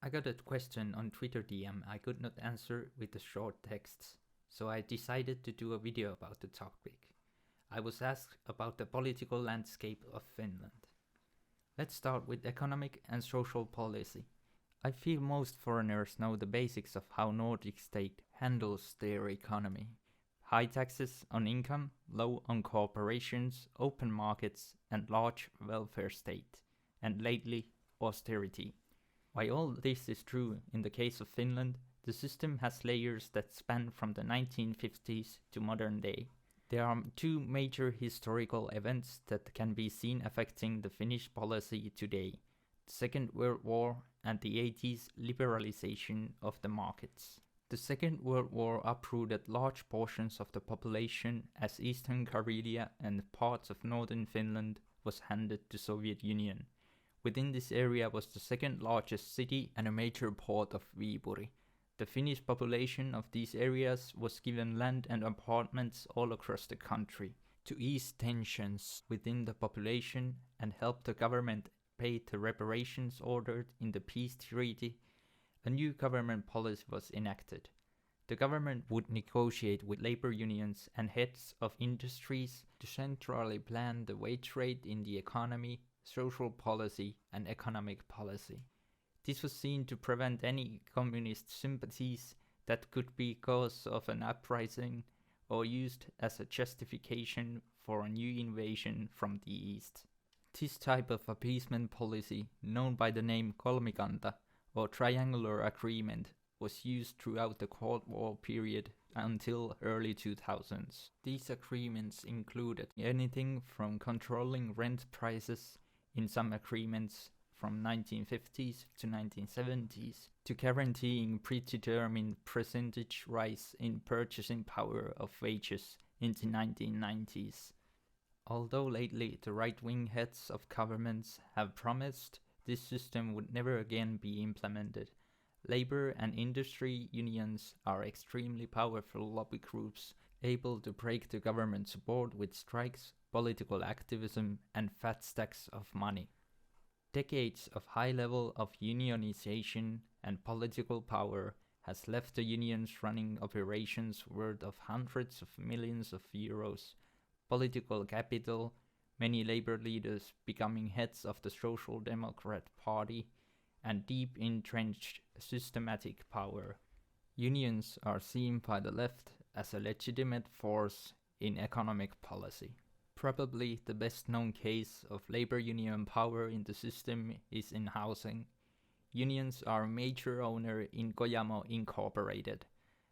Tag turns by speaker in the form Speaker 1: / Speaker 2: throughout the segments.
Speaker 1: I got a question on Twitter DM I could not answer with the short texts, so I decided to do a video about the topic. I was asked about the political landscape of Finland. Let's start with economic and social policy. I feel most foreigners know the basics of how Nordic state handles their economy. High taxes on income, low on corporations, open markets, and large welfare state, and lately austerity. While all this is true in the case of Finland, the system has layers that span from the 1950s to modern day. There are two major historical events that can be seen affecting the Finnish policy today: the Second World War and the 80s liberalization of the markets. The Second World War uprooted large portions of the population as Eastern Karelia and parts of northern Finland was handed to Soviet Union. Within this area was the second largest city and a major port of Viipuri. The Finnish population of these areas was given land and apartments all across the country. To ease tensions within the population and help the government pay the reparations ordered in the peace treaty, a new government policy was enacted. The government would negotiate with labor unions and heads of industries to centrally plan the wage rate in the economy, social policy, and economic policy. This was seen to prevent any communist sympathies that could be cause of an uprising or used as a justification for a new invasion from the east. This type of appeasement policy, known by the name kolmikanta or triangular agreement, was used throughout the Cold War period until early 2000s. These agreements included anything from controlling rent prices in some agreements from 1950s to 1970s to guaranteeing predetermined percentage rise in purchasing power of wages in the 1990s. Although lately the right-wing heads of governments have promised this system would never again be implemented, labor and industry unions are extremely powerful lobby groups able to break the government support with strikes, political activism, and fat stacks of money. Decades of high level of unionization and political power has left the unions running operations worth of hundreds of millions of euros, political capital, many labor leaders becoming heads of the Social Democrat Party, and deep entrenched systematic power. Unions are seen by the left as a legitimate force in economic policy. Probably the best known case of labor union power in the system is in housing. Unions are a major owner in Kojamo Incorporated,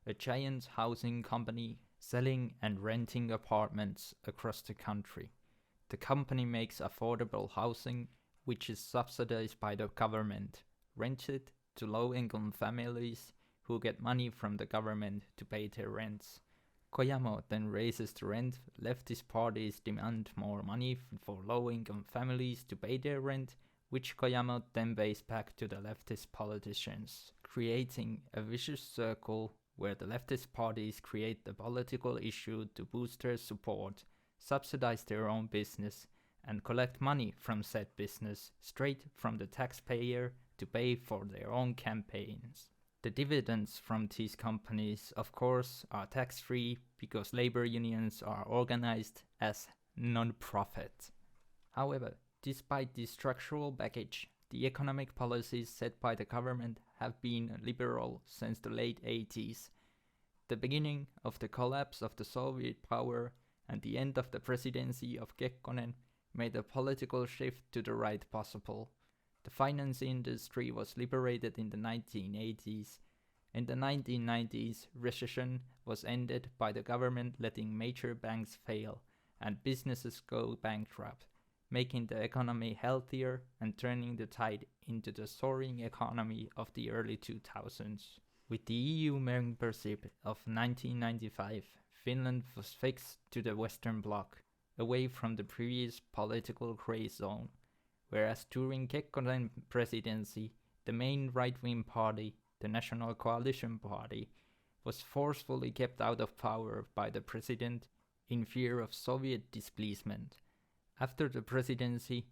Speaker 1: a giant housing company selling and renting apartments across the country. The company makes affordable housing, which is subsidized by the government, rented to low-income families who get money from the government to pay their rents. Kojamo then raises the rent, leftist parties demand more money for low-income families to pay their rent, which Kojamo then pays back to the leftist politicians, creating a vicious circle where the leftist parties create the political issue to boost their support, subsidize their own business, and collect money from said business straight from the taxpayer to pay for their own campaigns. The dividends from these companies, of course, are tax-free because labor unions are organized as non-profit. However, despite this structural baggage, the economic policies set by the government have been liberal since the late 80s. The beginning of the collapse of the Soviet power and the end of the presidency of Kekkonen made a political shift to the right possible. The finance industry was liberated in the 1980s. In the 1990s, recession was ended by the government letting major banks fail and businesses go bankrupt, making the economy healthier and turning the tide into the soaring economy of the early 2000s. With the EU membership of 1995, Finland was fixed to the Western Bloc, away from the previous political grey zone. Whereas during Kekkonen presidency, the main right-wing party, the National Coalition Party, was forcefully kept out of power by the president in fear of Soviet displacement. After the presidency,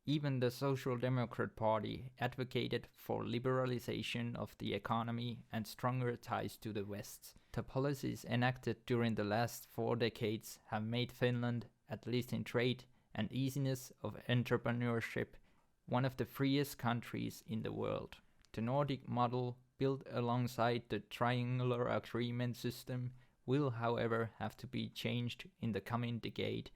Speaker 1: Even the Social Democrat Party advocated for liberalization of the economy and stronger ties to the West. The policies enacted during the last 4 decades have made Finland, at least in trade and easiness of entrepreneurship, one of the freest countries in the world. The Nordic model, built alongside the triangular agreement system, will however have to be changed in the coming decade,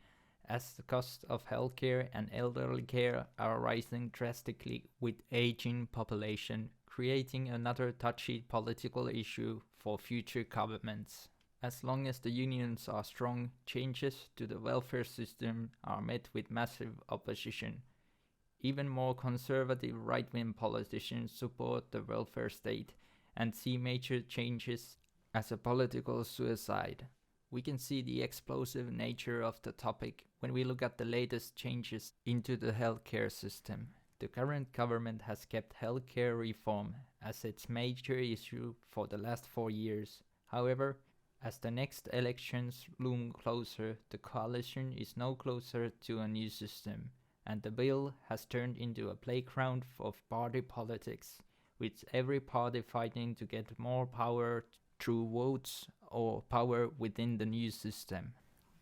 Speaker 1: as the costs of healthcare and elderly care are rising drastically with aging population, creating another touchy political issue for future governments. As long as the unions are strong, changes to the welfare system are met with massive opposition. Even more conservative right-wing politicians support the welfare state and see major changes as a political suicide. We can see the explosive nature of the topic when we look at the latest changes into the healthcare system. The current government has kept healthcare reform as its major issue for the last 4 years. However, as the next elections loom closer, the coalition is no closer to a new system, and the bill has turned into a playground of party politics, with every party fighting to get more power through votes or power within the new system.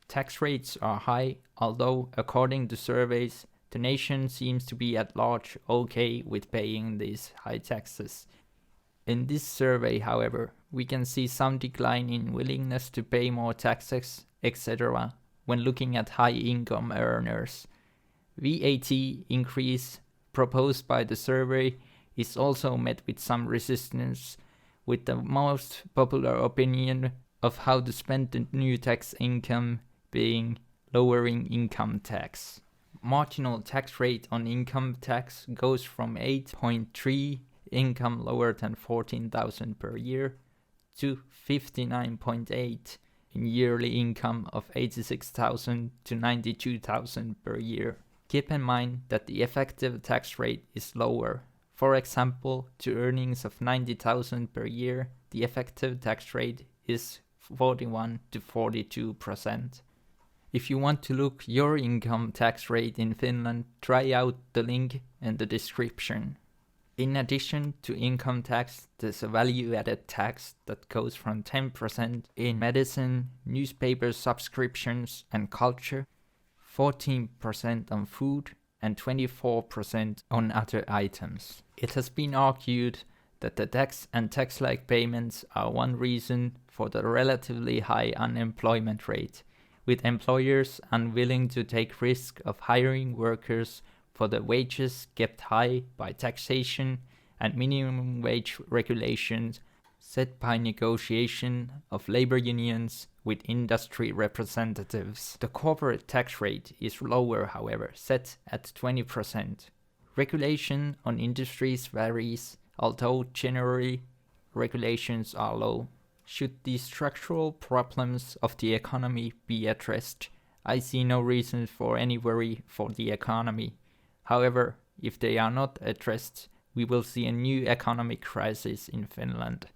Speaker 1: Tax rates are high, although according to surveys, the nation seems to be at large okay with paying these high taxes. In this survey, however, we can see some decline in willingness to pay more taxes, etc. when looking at high income earners. VAT increase proposed by the survey is also met with some resistance, with the most popular opinion of how to spend the new tax income being lowering income tax. Marginal tax rate on income tax goes from 8.3 income lower than 14,000 per year to 59.8 in yearly income of 86,000 to 92,000 per year. Keep in mind that the effective tax rate is lower. For example, to earnings of 90,000 per year, the effective tax rate is 41 to 42%. If you want to look your income tax rate in Finland, try out the link in the description. In addition to income tax, there's a value-added tax that goes from 10% in medicine, newspaper subscriptions and culture, 14% on food, and 24% on other items. It has been argued that the tax and tax-like payments are one reason for the relatively high unemployment rate, with employers unwilling to take risk of hiring workers for the wages kept high by taxation and minimum wage regulations set by negotiation of labor unions with industry representatives. The corporate tax rate is lower, however, set at 20%. Regulation on industries varies, although generally regulations are low. Should the structural problems of the economy be addressed, I see no reason for any worry for the economy. However, if they are not addressed, we will see a new economic crisis in Finland.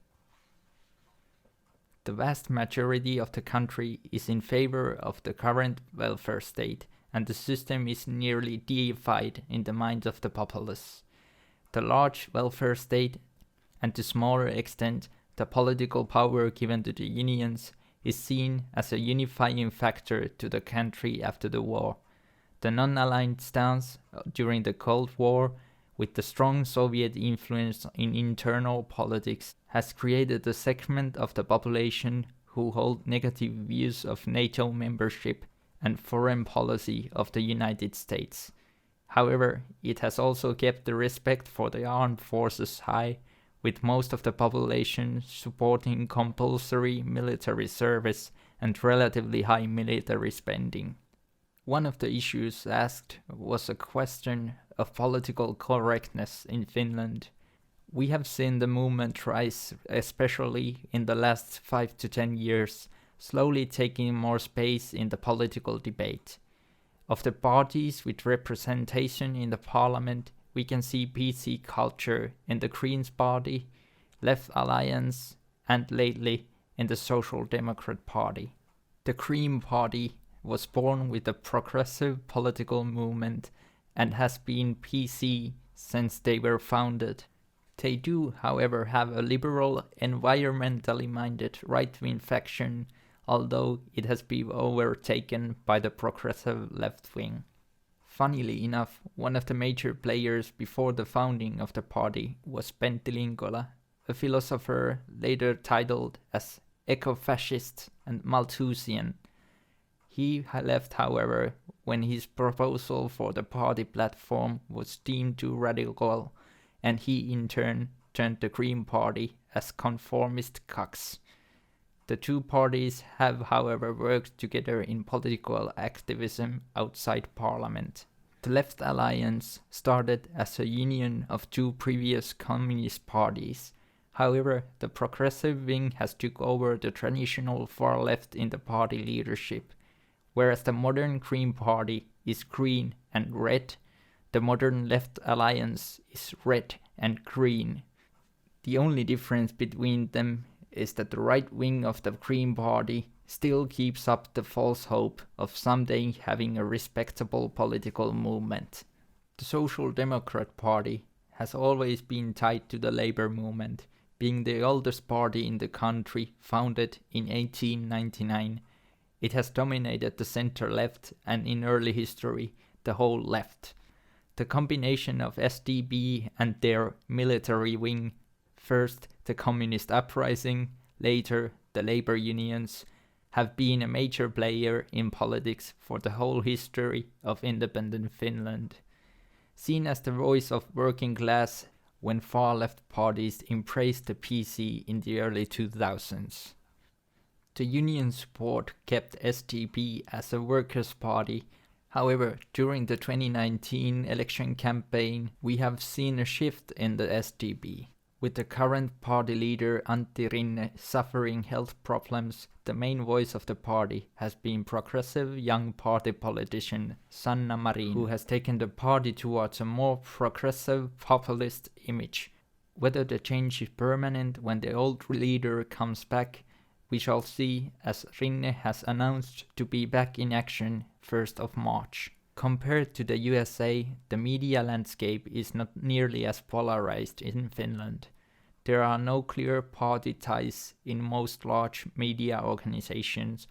Speaker 1: The vast majority of the country is in favor of the current welfare state, and the system is nearly deified in the minds of the populace. The large welfare state, and to smaller extent the political power given to the unions, is seen as a unifying factor to the country after the war. The non-aligned stance during the Cold War, with the strong Soviet influence in internal politics, has created a segment of the population who hold negative views of NATO membership and foreign policy of the United States. However, it has also kept the respect for the armed forces high, with most of the population supporting compulsory military service and relatively high military spending. One of the issues asked was a question of political correctness in Finland. We have seen the movement rise, especially in the last 5 to 10 years, slowly taking more space in the political debate. Of the parties with representation in the parliament, we can see PC culture in the Greens Party, Left Alliance, and lately in the Social Democrat Party. The Green Party was born with a progressive political movement and has been PC since they were founded. They do, however, have a liberal, environmentally minded right-wing faction, although it has been overtaken by the progressive left wing. Funnily enough, one of the major players before the founding of the party was Pentti Linkola, a philosopher later titled as eco-fascist and Malthusian. He left, however, when his proposal for the party platform was deemed too radical, and he in turn turned the Green Party as conformist cucks. The two parties have, however, worked together in political activism outside parliament. The Left Alliance started as a union of two previous communist parties. However, the progressive wing has took over the traditional far left in the party leadership. Whereas the modern Green Party is green and red, the modern Left Alliance is red and green. The only difference between them is that the right wing of the Green Party still keeps up the false hope of someday having a respectable political movement. The Social Democrat Party has always been tied to the labor movement, being the oldest party in the country, founded in 1899. It has dominated the center-left and in early history the whole left. The combination of SDP and their military wing, first the communist uprising, later the labor unions, have been a major player in politics for the whole history of independent Finland. Seen as the voice of working class when far-left parties embraced the PC in the early 2000s. The union support kept SDP as a workers' party. However, during the 2019 election campaign, we have seen a shift in the SDP. With the current party leader Antti Rinne suffering health problems, the main voice of the party has been progressive young party politician Sanna Marin, who has taken the party towards a more progressive populist image. Whether the change is permanent when the old leader comes back, we shall see, as Rinne has announced to be back in action 1st of March. Compared to the USA, the media landscape is not nearly as polarized in Finland. There are no clear party ties in most large media organizations,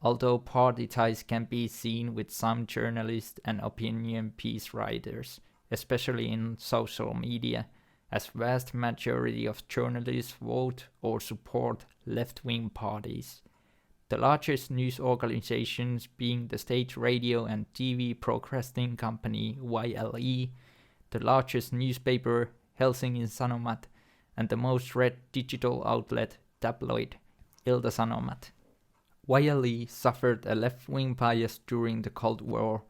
Speaker 1: although party ties can be seen with some journalists and opinion piece writers, especially in social media, as vast majority of journalists vote or support left-wing parties. The largest news organizations being the state radio and TV broadcasting company YLE, the largest newspaper Helsingin Sanomat, and the most read digital outlet tabloid Ilta-Sanomat. YLE suffered a left-wing bias during the Cold War,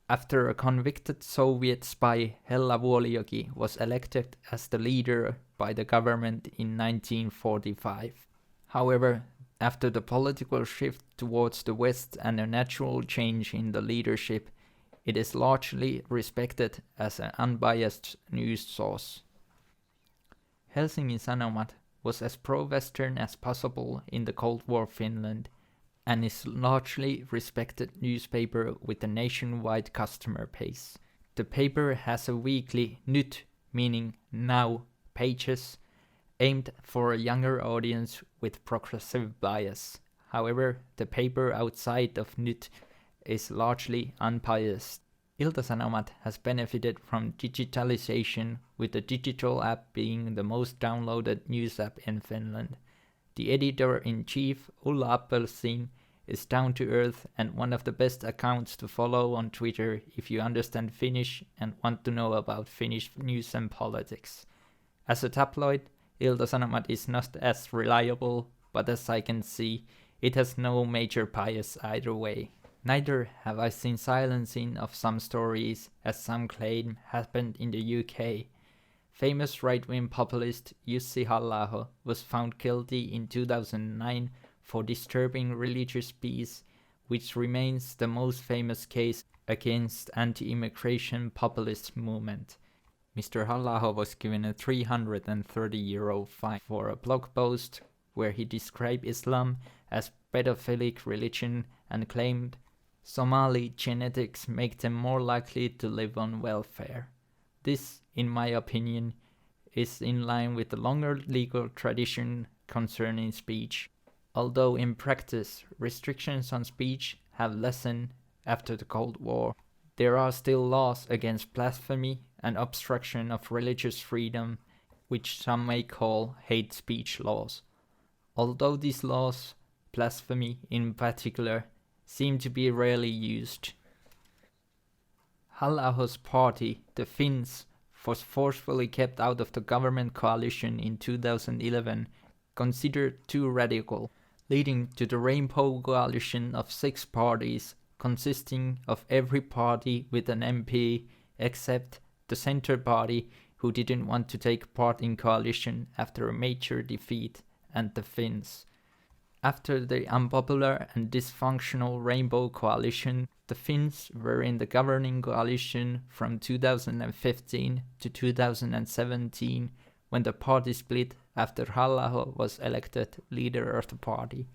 Speaker 1: after a convicted Soviet spy Hella Vuolijoki was elected as the leader by the government in 1945. However, after the political shift towards the West and a natural change in the leadership, it is largely respected as an unbiased news source. Helsingin Sanomat was as pro-Western as possible in the Cold War Finland, and is largely respected newspaper with a nationwide customer base. The paper has a weekly Nyt, meaning now, pages, aimed for a younger audience with progressive bias. However, the paper outside of Nyt is largely unbiased. Ilta-Sanomat has benefited from digitalization, with the digital app being the most downloaded news app in Finland. The editor-in-chief, Ulla Appelsin, is down to earth and one of the best accounts to follow on Twitter if you understand Finnish and want to know about Finnish news and politics. As a tabloid, Ilta-Sanomat is not as reliable, but as I can see, it has no major bias either way. Neither have I seen silencing of some stories, as some claim happened in the UK. Famous right-wing populist Jussi Halla-aho was found guilty in 2009 for disturbing religious peace, which remains the most famous case against anti-immigration populist movement. Mr. Halla-aho was given a €330 fine for a blog post where he described Islam as pedophilic religion and claimed Somali genetics make them more likely to live on welfare. This, in my opinion, is in line with the longer legal tradition concerning speech. Although in practice, restrictions on speech have lessened after the Cold War, there are still laws against blasphemy and obstruction of religious freedom, which some may call hate speech laws. Although these laws, blasphemy in particular, seem to be rarely used. Halla-aho's party, the Finns, was forcefully kept out of the government coalition in 2011, considered too radical, leading to the Rainbow Coalition of 6 parties, consisting of every party with an MP except the Centre Party, who didn't want to take part in coalition after a major defeat, and the Finns. After the unpopular and dysfunctional Rainbow Coalition, the Finns were in the governing coalition from 2015 to 2017, when the party split after Halla-aho was elected leader of the party.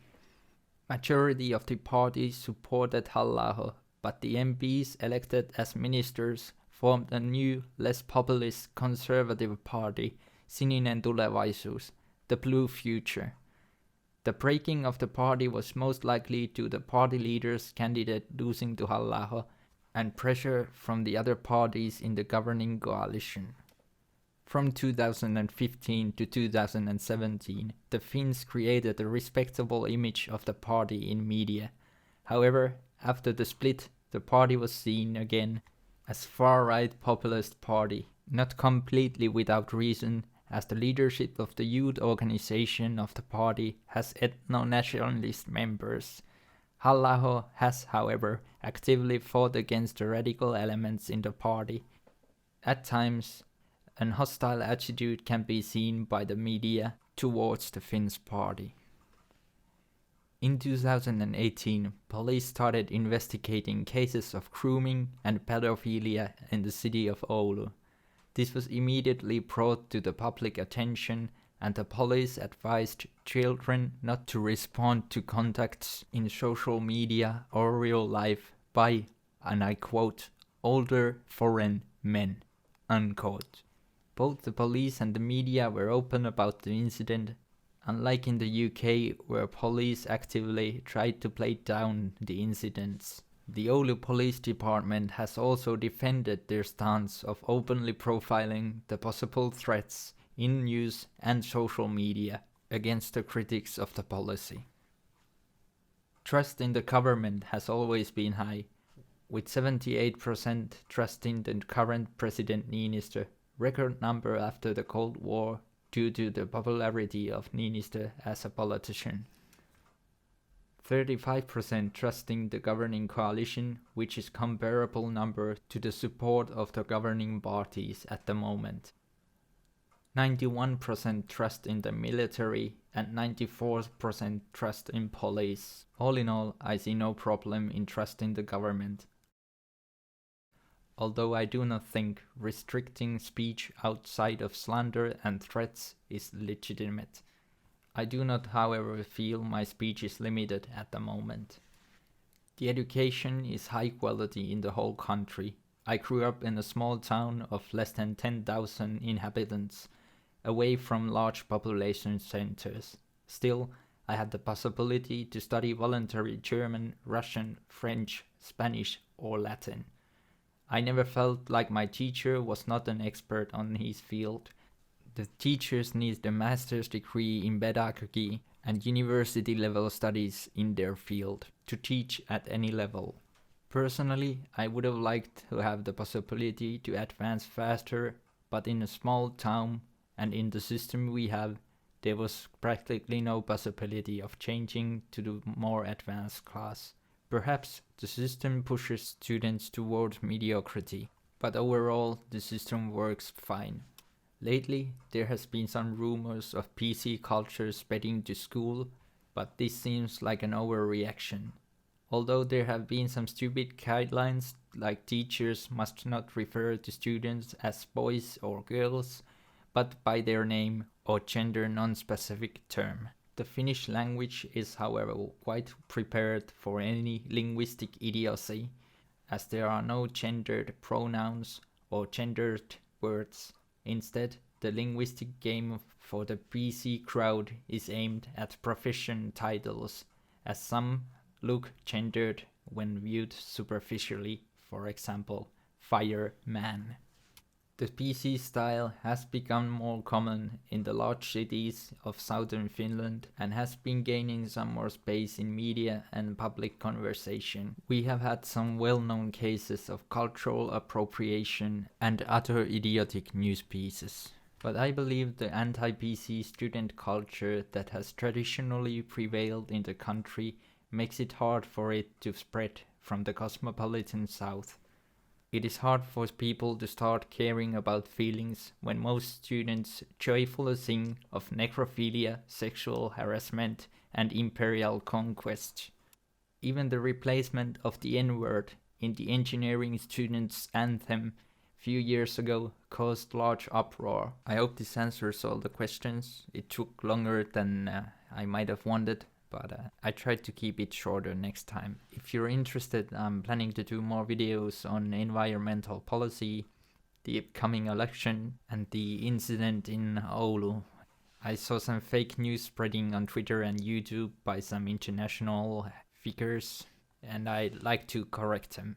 Speaker 1: Majority of the party supported Halla-aho, but the MPs elected as ministers formed a new, less populist conservative party, Sininen Tulevaisuus, the Blue Future. The breaking of the party was most likely due to the party leader's candidate losing to Halla-aho and pressure from the other parties in the governing coalition. From 2015 to 2017, the Finns created a respectable image of the party in media. However, after the split, the party was seen again as far-right populist party, not completely without reason, as the leadership of the youth organization of the party has ethno-nationalist members. Halla-aho has, however, actively fought against the radical elements in the party. At times, an hostile attitude can be seen by the media towards the Finns party. In 2018, police started investigating cases of grooming and pedophilia in the city of Oulu. This was immediately brought to the public attention, and the police advised children not to respond to contacts in social media or real life by, and I quote, older foreign men, unquote. Both the police and the media were open about the incident, unlike in the UK where police actively tried to play down the incidents. The Oulu Police Department has also defended their stance of openly profiling the possible threats in news and social media against the critics of the policy. Trust in the government has always been high, with 78% trusting the current President Niinistö, record number after the Cold War due to the popularity of Niinistö as a politician. 35% trusting the governing coalition, which is comparable number to the support of the governing parties at the moment. 91% trust in the military and 94% trust in police. All in all, I see no problem in trusting the government. Although I do not think restricting speech outside of slander and threats is legitimate. I do not, however, feel my speech is limited at the moment. The education is high quality in the whole country. I grew up in a small town of less than 10,000 inhabitants, away from large population centers. Still, I had the possibility to study voluntary German, Russian, French, Spanish, or Latin. I never felt like my teacher was not an expert on his field. The teachers need a master's degree in pedagogy and university-level studies in their field to teach at any level. Personally, I would have liked to have the possibility to advance faster, but in a small town and in the system we have, there was practically no possibility of changing to the more advanced class. Perhaps the system pushes students towards mediocrity, but overall the system works fine. Lately, there has been some rumors of PC culture spreading to school, but this seems like an overreaction. Although there have been some stupid guidelines, like teachers must not refer to students as boys or girls, but by their name or gender non-specific term. The Finnish language is, however, quite prepared for any linguistic idiocy, as there are no gendered pronouns or gendered words. Instead, the linguistic game for the PC crowd is aimed at profession titles, as some look gendered when viewed superficially, for example, fireman. The PC style has become more common in the large cities of southern Finland and has been gaining some more space in media and public conversation. We have had some well-known cases of cultural appropriation and other idiotic news pieces. But I believe the anti-PC student culture that has traditionally prevailed in the country makes it hard for it to spread from the cosmopolitan south. It is hard for people to start caring about feelings when most students joyfully sing of necrophilia, sexual harassment, and imperial conquest. Even the replacement of the N-word in the engineering students' anthem few years ago caused large uproar. I hope this answers all the questions. It took longer than I might have wanted, but I tried to keep it shorter next time. If you're interested, I'm planning to do more videos on environmental policy, the upcoming election, and the incident in Oulu. I saw some fake news spreading on Twitter and YouTube by some international figures, and I'd like to correct them.